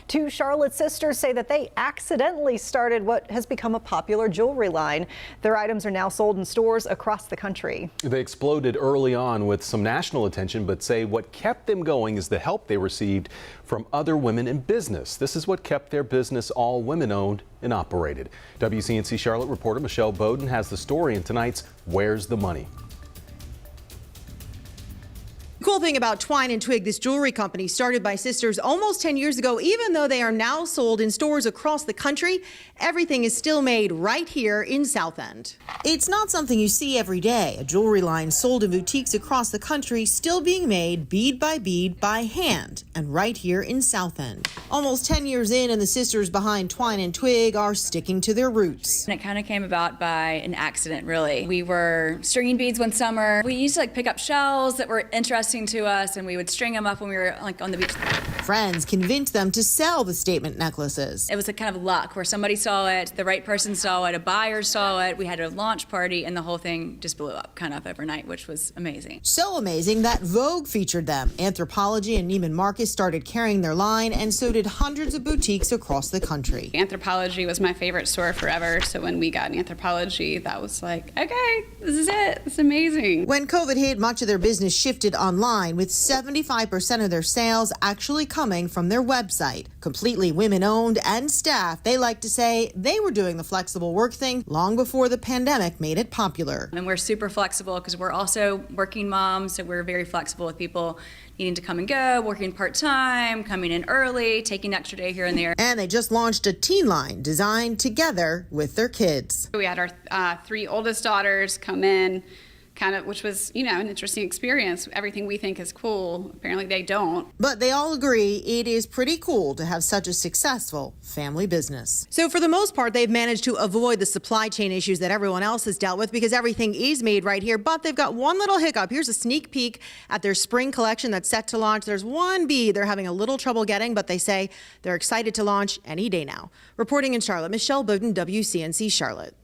Two Charlotte sisters say that they accidentally started what has become a popular jewelry line. Their items are now sold in stores across the country. They exploded early on with some national attention, but say what kept them going is the help they received from other women in business. This is what kept their business all women-owned and operated. WCNC Charlotte reporter Michelle Bowden has the story in tonight's Where's the Money? The cool thing about Twine Twig, this jewelry company started by sisters almost 10 years ago, even though they are now sold in stores across the country, everything is still made right here in South End. It's not something you see every day. A jewelry line sold in boutiques across the country, still being made bead by hand, and right here in South End. Almost 10 years in, and the sisters behind Twine Twig are sticking to their roots. And it kind of came about by an accident, really. We were stringing beads one summer. We used to pick up shells that were interesting to us, and we would string them up when we were on the beach. Friends convinced them to sell the statement necklaces. It was a kind of luck where somebody saw it, the right person saw it, a buyer saw it. We had a launch party, and the whole thing just blew up kind of overnight, which was amazing. So amazing that Vogue featured them. Anthropologie and Neiman Marcus started carrying their line, and so did hundreds of boutiques across the country. Anthropologie was my favorite store forever, so when we got Anthropologie, that was like, okay, this is it. It's amazing. When COVID hit, much of their business shifted online, with 75% of their sales actually coming from their website. Completely women-owned and staffed, they like to say they were doing the flexible work thing long before the pandemic made it popular. And we're super flexible because we're also working moms, so we're very flexible with people needing to come and go, working part-time, coming in early, taking an extra day here and there. And they just launched a teen line designed together with their kids. We had our three oldest daughters come in, which was, an interesting experience. Everything we think is cool, apparently they don't. But they all agree it is pretty cool to have such a successful family business. So for the most part, they've managed to avoid the supply chain issues that everyone else has dealt with because everything is made right here. But they've got one little hiccup. Here's a sneak peek at their spring collection that's set to launch. There's one bead they're having a little trouble getting, but they say they're excited to launch any day now. Reporting in Charlotte, Michelle Bowden, WCNC Charlotte.